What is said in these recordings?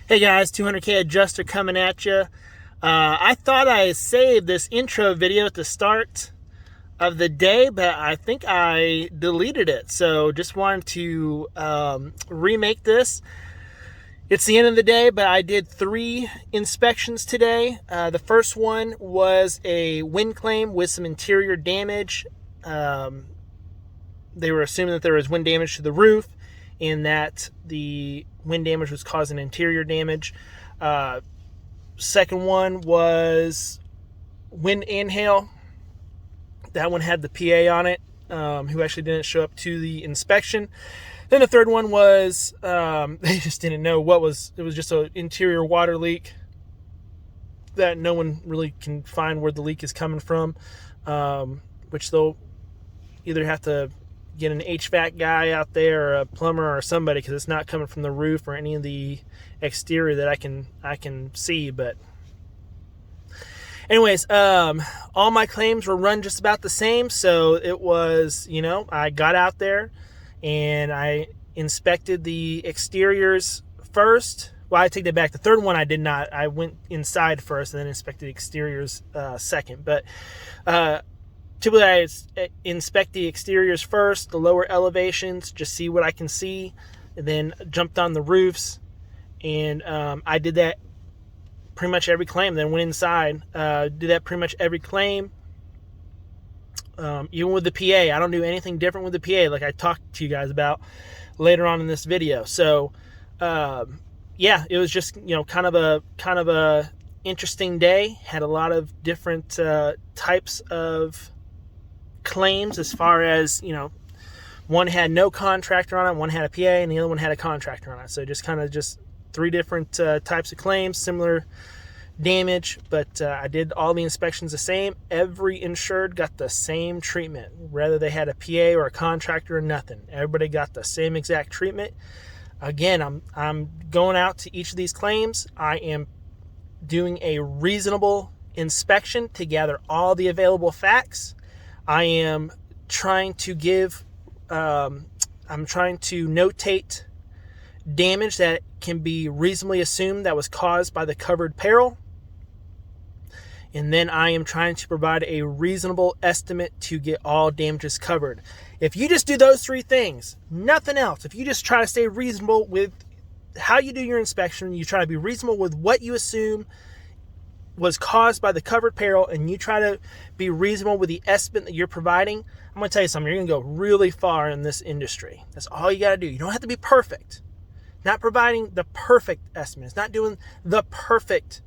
Hey guys, 200K Adjuster coming at you. I thought I saved this intro video at the start of the day, but I think I deleted it. So just wanted to remake this. It's the end of the day, but I did 3 inspections today. The first one was a wind claim with some interior damage. They were assuming that there was wind damage to the roof and that the wind damage was causing interior damage. Second one was wind and hail. That one had the PA on it, who actually didn't show up to the inspection. Then the third one was they just didn't know what was. It was just an interior water leak that no one really can find where the leak is coming from, which they'll either have to get an HVAC guy out there or a plumber or somebody, because it's not coming from the roof or any of the exterior that I can see. But anyways, all my claims were run just about the same. So it was, I got out there and I inspected the exteriors first. Well, I take that back. The third one I did not. I went inside first and then inspected the exteriors second. But typically I inspect the exteriors first, the lower elevations, just see what I can see, and then jumped on the roofs. And I did that pretty much every claim. Then went inside, did that pretty much every claim. Even with the PA, I don't do anything different with the PA, like I talked to you guys about later on in this video. So yeah, it was just kind of a interesting day. Had a lot of different types of claims, as far as one had no contractor on it, one had a PA, and the other one had a contractor on it. So just 3 different types of claims, similar damage, but I did all the inspections the same. Every insured got the same treatment, whether they had a PA or a contractor or nothing. Everybody got the same exact treatment. Again, I'm going out to each of these claims. I am doing a reasonable inspection to gather all the available facts. I am trying to notate damage that can be reasonably assumed that was caused by the covered peril. And then I am trying to provide a reasonable estimate to get all damages covered. If you just do those 3 things, nothing else, if you just try to stay reasonable with how you do your inspection, you try to be reasonable with what you assume was caused by the covered peril, and you try to be reasonable with the estimate that you're providing, I'm going to tell you something, you're going to go really far in this industry. That's all you got to do. You don't have to be perfect. Not providing the perfect estimate. It's not doing the perfect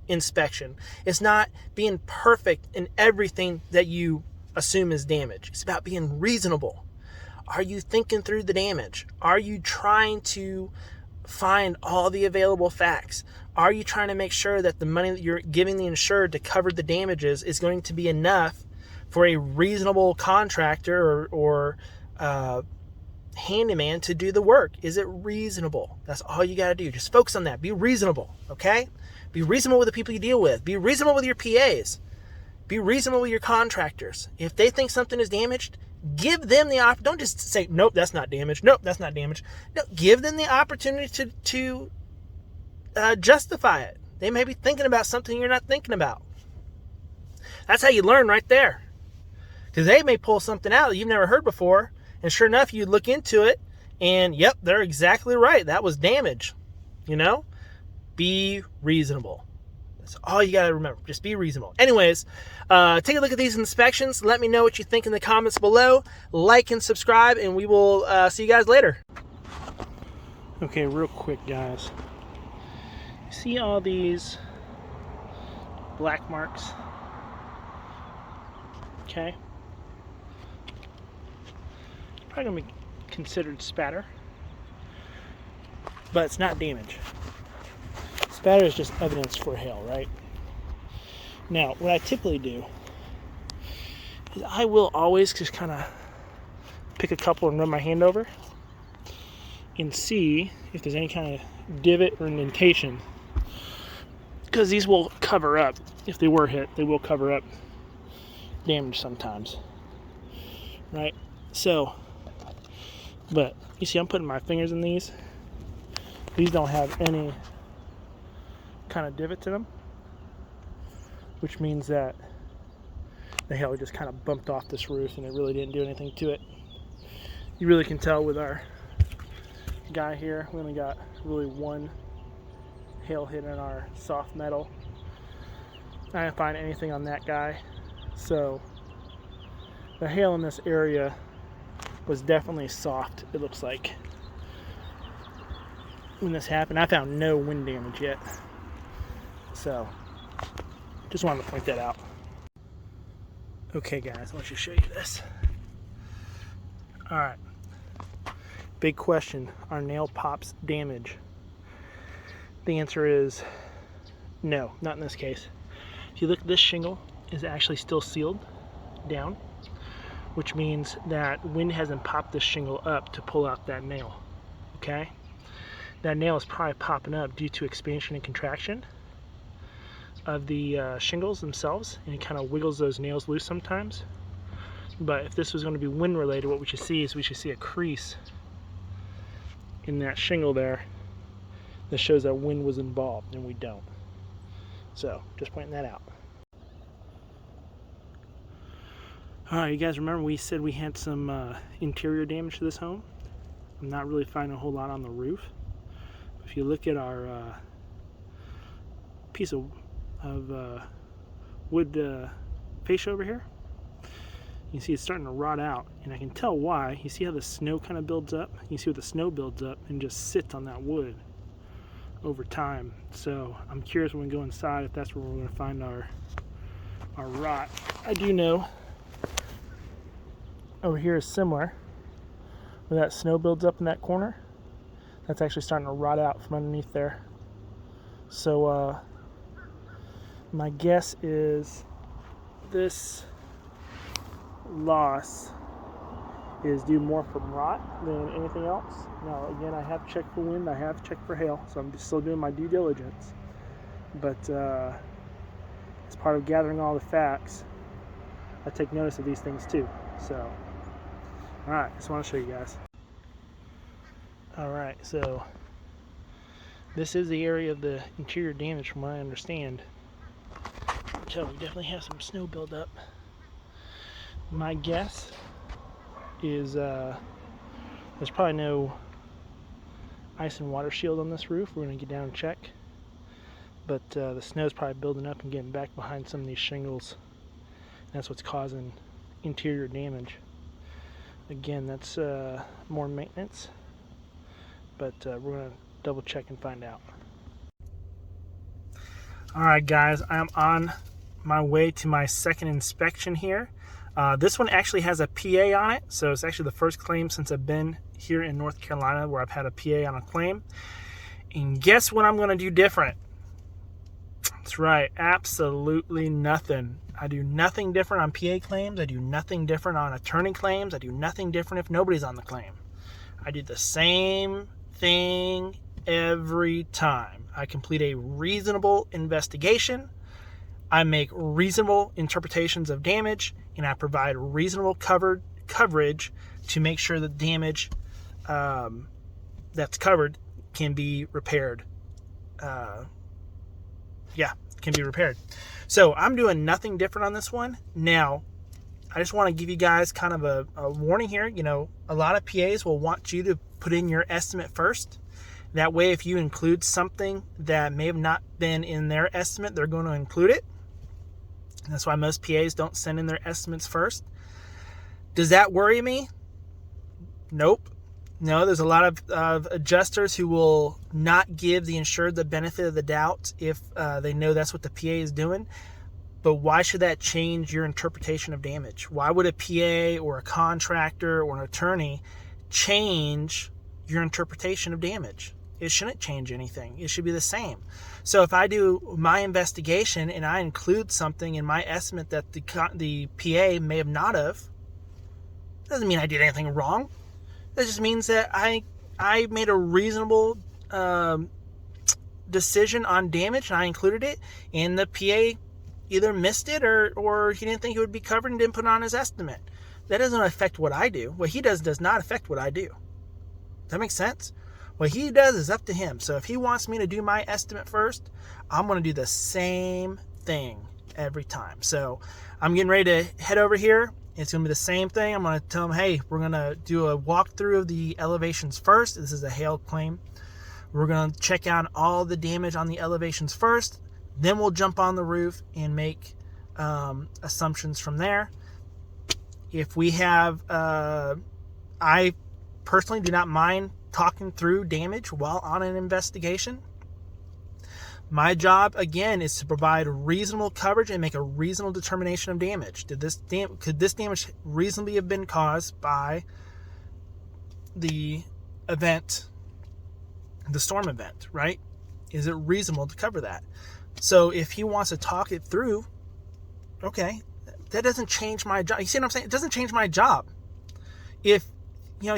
inspection. It's not being perfect in everything that you assume is damage. It's about being reasonable. Are you thinking through the damage? Are you trying to find all the available facts? Are you trying to make sure that the money that you're giving the insured to cover the damages is going to be enough for a reasonable contractor or handyman to do the work? Is it reasonable? That's all you got to do. Just focus on that. Be reasonable, okay? Be reasonable with the people you deal with. Be reasonable with your PAs. Be reasonable with your contractors. If they think something is damaged, give them the opportunity. Don't just say, nope, that's not damaged. Nope, that's not damaged. No, give them the opportunity to justify it. They may be thinking about something you're not thinking about. That's how you learn right there. Because they may pull something out that you've never heard before, and sure enough, you look into it, and yep, they're exactly right. That was damage. Be reasonable. That's all you got to remember. Just be reasonable. Anyways, take a look at these inspections. Let me know what you think in the comments below. Like and subscribe, and we will see you guys later. Okay, real quick, guys. See all these black marks? Okay. Probably going to be considered spatter, but it's not damage. Spatter is just evidence for hail, right? Now, what I typically do is I will always just kind of pick a couple and run my hand over and see if there's any kind of divot or indentation, because these will cover up. If they were hit, they will cover up damage sometimes, right? So, but you see I'm putting my fingers in these. These don't have any kind of divots in them, which means that the hail just kind of bumped off this roof and it really didn't do anything to it. You really can tell with our guy here, we only got really one hail hit in our soft metal. I didn't find anything on that guy. So the hail in this area was definitely soft, it looks like, when this happened. I found no wind damage yet. So just wanted to point that out. Okay guys, I want you to show you this. Alright. Big question, are nail pops damage? The answer is no, not in this case. If you look, this shingle is actually still sealed down, which means that wind hasn't popped this shingle up to pull out that nail. Okay? That nail is probably popping up due to expansion and contraction of the shingles themselves, and it kind of wiggles those nails loose sometimes. But if this was going to be wind related, what we should see is we should see a crease in that shingle there that shows that wind was involved, and we don't. So just pointing that out. Alright, you guys remember we said we had some interior damage to this home? I'm not really finding a whole lot on the roof. If you look at our piece of wood fascia over here, you see it's starting to rot out, and I can tell why. You see how the snow kind of builds up? You see what the snow builds up and just sits on that wood over time. So I'm curious when we go inside if that's where we're going to find our rot. I do know over here is similar, where that snow builds up in that corner. That's actually starting to rot out from underneath there. So my guess is this loss is due more from rot than anything else. Now again, I have checked for wind, I have checked for hail, so I'm just still doing my due diligence. But as part of gathering all the facts, I take notice of these things too. So alright, just want to show you guys. Alright, so this is the area of the interior damage from what I understand. So we definitely have some snow buildup. My guess is there's probably no ice and water shield on this roof. We're going to get down and check. But the snow's probably building up and getting back behind some of these shingles. That's what's causing interior damage. Again, that's more maintenance. But we're going to double check and find out. Alright guys, I am on my way to my second inspection here. This one actually has a PA on it, so it's actually the first claim since I've been here in North Carolina where I've had a PA on a claim. And guess what I'm going to do different? That's right, absolutely nothing. I do nothing different on PA claims. I do nothing different on attorney claims. I do nothing different if nobody's on the claim. I do the same thing every time. I complete a reasonable investigation. I make reasonable interpretations of damage, and I provide reasonable coverage to make sure the damage that's covered can be repaired. Can be repaired. So I'm doing nothing different on this one. Now, I just want to give you guys kind of a warning here. You know, a lot of PAs will want you to put in your estimate first. That way, if you include something that may have not been in their estimate, they're going to include it. That's why most PAs don't send in their estimates first. Does that worry me? Nope. No, there's a lot of adjusters who will not give the insured the benefit of the doubt if they know that's what the PA is doing. But why should that change your interpretation of damage? Why would a PA or a contractor or an attorney change your interpretation of damage? It shouldn't change anything. It should be the same. So if I do my investigation and I include something in my estimate that the PA may have not have, doesn't mean I did anything wrong. That just means that I made a reasonable decision on damage and I included it, and the PA either missed it or he didn't think it would be covered and didn't put it on his estimate. That doesn't affect what I do. What he does not affect what I do. Does that make sense? What he does is up to him. So if he wants me to do my estimate first, I'm going to do the same thing every time. So I'm getting ready to head over here. It's going to be the same thing. I'm going to tell him, hey, we're going to do a walkthrough of the elevations first. This is a hail claim. We're going to check out all the damage on the elevations first. Then we'll jump on the roof and make assumptions from there. If we have, I personally do not mind talking through damage while on an investigation. My job, again, is to provide reasonable coverage and make a reasonable determination of damage. Could this damage reasonably have been caused by the event, the storm event, right? Is it reasonable to cover that? So if he wants to talk it through, okay, that doesn't change my job. You see what I'm saying? It doesn't change my job. If,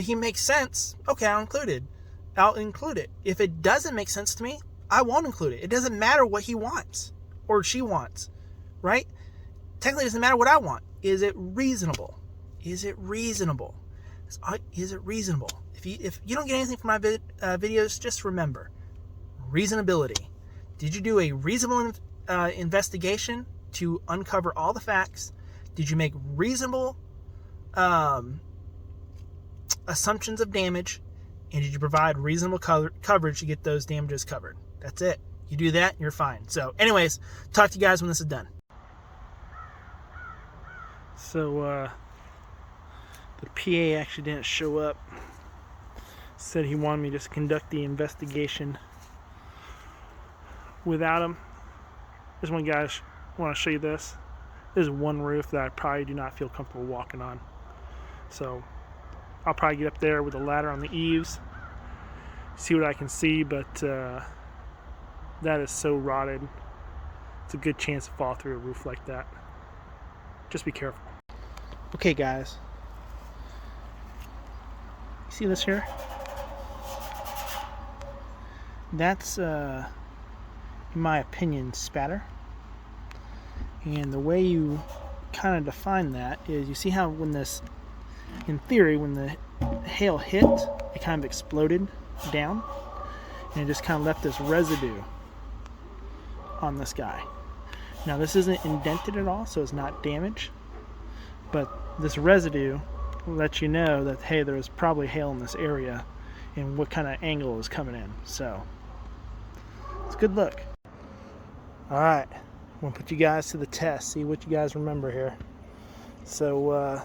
he makes sense, okay, I'll include it. If it doesn't make sense to me, I won't include it. It doesn't matter what he wants or she wants, right? Technically, it doesn't matter what I want. Is it reasonable? Is it reasonable? Is it reasonable? If you don't get anything from my videos, just remember, reasonability. Did you do a reasonable investigation to uncover all the facts? Did you make reasonable assumptions of damage? And did you provide reasonable coverage to get those damages covered? That's it. You do that, you're fine. So anyways, talk to you guys when this is done. So the PA actually didn't show up. Said he wanted me to just conduct the investigation without him. Just want to show you this. This is one roof that I probably do not feel comfortable walking on. So I'll probably get up there with a ladder on the eaves, see what I can see, but that is so rotted. It's a good chance to fall through a roof like that. Just be careful. Okay, guys. You see this here? That's, in my opinion, spatter. And the way you kind of define that is, you see how when this, in theory, when the hail hit, it kind of exploded down, and it just kind of left this residue on this guy. Now this isn't indented at all, so it's not damaged, but this residue lets you know that, hey, there was probably hail in this area and what kind of angle is coming in. So it's a good look. Alright, I'm going to put you guys to the test, see what you guys remember here. So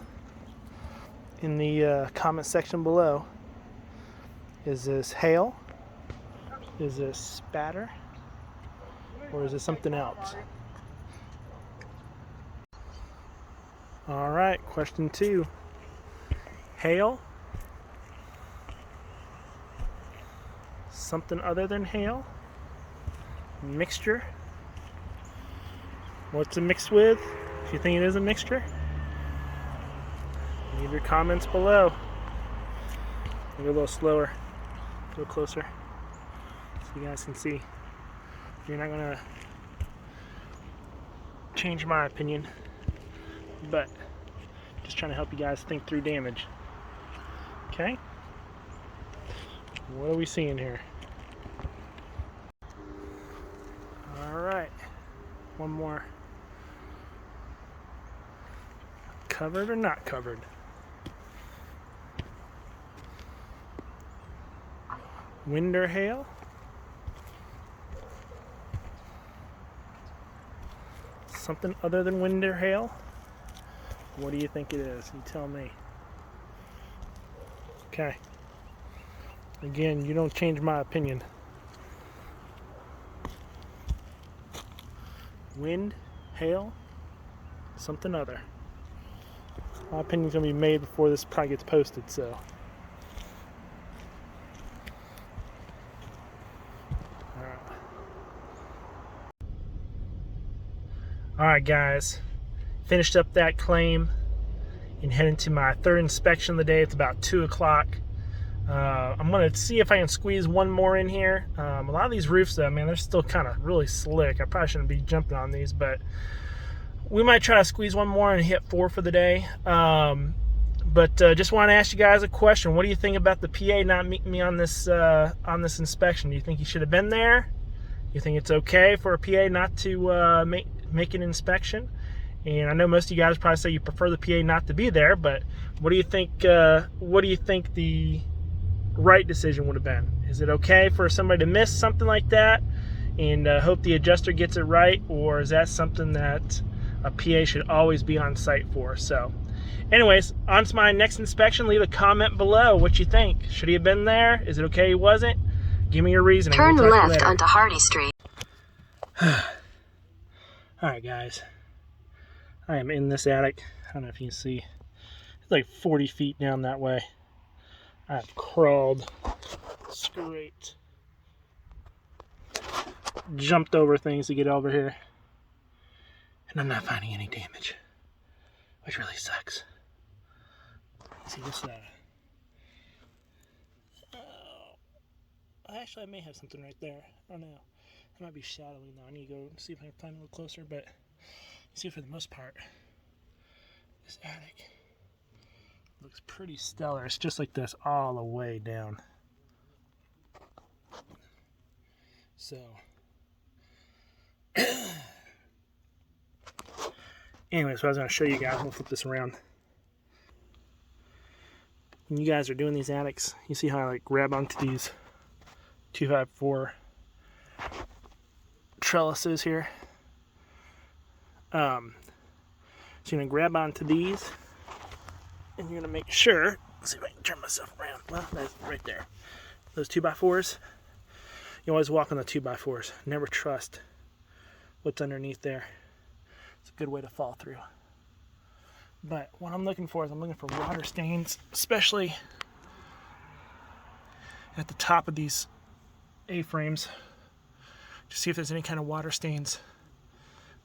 in the comment section below, is this hail? Is this spatter? Or is it something else? Alright, question 2. Hail? Something other than hail? Mixture? What's it mixed with? If you think it is a mixture, leave your comments below. Go a little slower, a little closer, so you guys can see. You're not gonna change my opinion, but just trying to help you guys think through damage. Okay? What are we seeing here? Alright, one more. Covered or not covered? Wind or hail? Something other than wind or hail? What do you think it is? You tell me. Okay. Again, you don't change my opinion. Wind, hail, something other. My opinion's gonna be made before this probably gets posted, so. Alright guys, finished up that claim and heading to my third inspection of the day. It's about 2 o'clock. I'm going to see if I can squeeze one more in here. A lot of these roofs though, man, they're still kind of really slick. I probably shouldn't be jumping on these, but we might try to squeeze one more and hit 4 for the day. But just want to ask you guys a question. What do you think about the PA not meeting me on this inspection? Do you think he should have been there? You think it's okay for a PA not to make an inspection? And I know most of you guys probably say you prefer the PA not to be there, but what do you think? What do you think the right decision would have been? Is it okay for somebody to miss something like that and hope the adjuster gets it right, or is that something that a PA should always be on site for? So, anyways, on to my next inspection. Leave a comment below what you think. Should he have been there? Is it okay he wasn't? Give me your reasoning. Turn left onto Hardy Street. Alright guys, I am in this attic. I don't know if you can see. It's like 40 feet down that way. I've crawled, scraped, jumped over things to get over here, and I'm not finding any damage, which really sucks. See this actually, I may have something right there. I don't know. It might be shadowy now. I need to go see if I can find a little closer, but you see, for the most part, this attic looks pretty stellar. It's just like this all the way down. So, anyways, what I was going to show you guys, we'll flip this around. When you guys are doing these attics, you see how I like grab onto these 2x4 trellises here. So you're going to grab onto these, and you're going to make sure, let's see if I can turn myself around. Well, that's right there. Those 2x4s, you always walk on the 2x4s. Never trust what's underneath there. It's a good way to fall through. But what I'm looking for is I'm looking for water stains, especially at the top of these A-frames, to see if there's any kind of water stains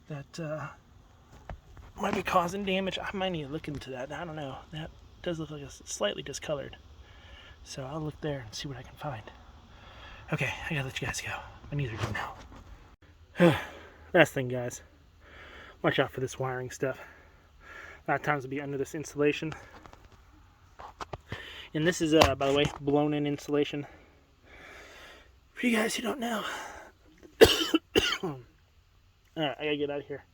that might be causing damage. I might need to look into that. I don't know. That does look like it's slightly discolored. So I'll look there and see what I can find. Okay, I gotta let you guys go. My knees are done now. Last thing, guys. Watch out for this wiring stuff. A lot of times it'll be under this insulation. And this is, by the way, blown-in insulation. For you guys who don't know. Alright, I gotta get out of here.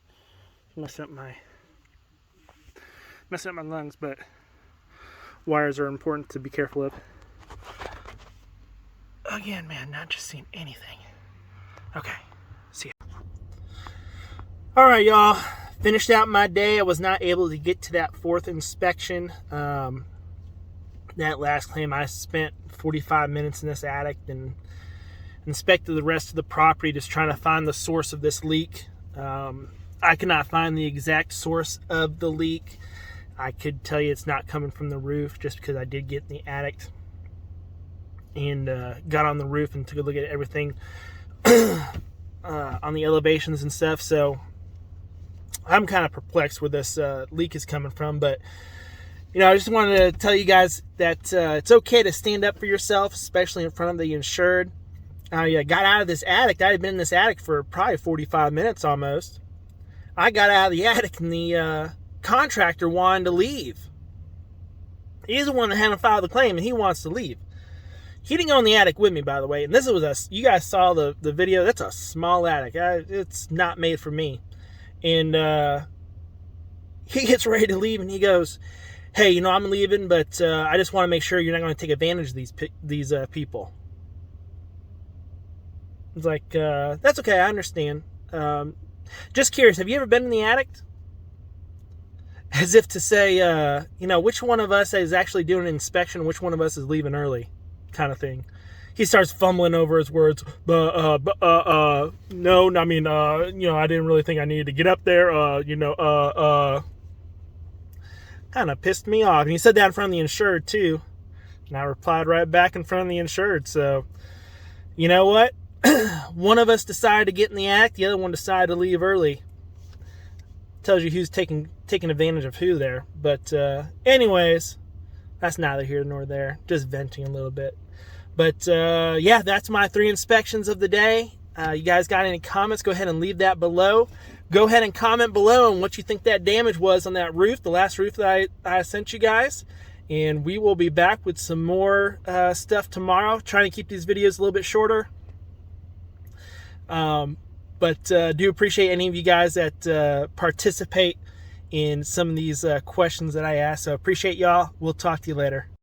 Messing up my lungs, but wires are important to be careful of. Again, man, not just seeing anything. Okay, see ya. Alright, y'all. Finished out my day. I was not able to get to that fourth inspection. That last claim, I spent 45 minutes in this attic and inspected the rest of the property, just trying to find the source of this leak. I could not find the exact source of the leak. I could tell you it's not coming from the roof, just because I did get in the attic and got on the roof and took a look at everything on the elevations and stuff. So I'm kind of perplexed where this leak is coming from. But you know, I just wanted to tell you guys that it's okay to stand up for yourself, especially in front of the insured. I got out of this attic. I had been in this attic for probably 45 minutes almost. I got out of the attic and the contractor wanted to leave. He's the one that hadn't filed the claim and he wants to leave. He didn't go in the attic with me, by the way. And this was you guys saw the video. That's a small attic. It's not made for me. And he gets ready to leave and he goes, "Hey, you know, I'm leaving, but I just want to make sure you're not going to take advantage of these people." It's like, that's okay, I understand. Just curious, have you ever been in the attic? As if to say, you know, which one of us is actually doing an inspection, which one of us is leaving early, kind of thing. He starts fumbling over his words. No, I mean, you know, I didn't really think I needed to get up there. You know, kind of pissed me off. And he said that in front of the insured, too. And I replied right back in front of the insured. So, you know what? One of us decided to get in the attic. The other one decided to leave early. Tells you who's taking advantage of who there. But anyways, that's neither here nor there. Just venting a little bit. But yeah, that's my 3 inspections of the day. You guys got any comments? Go ahead and leave that below. Go ahead and comment below on what you think that damage was on that roof, the last roof that I sent you guys. And we will be back with some more stuff tomorrow, trying to keep these videos a little bit shorter. But do appreciate any of you guys that participate in some of these questions that I ask. So appreciate y'all. We'll talk to you later.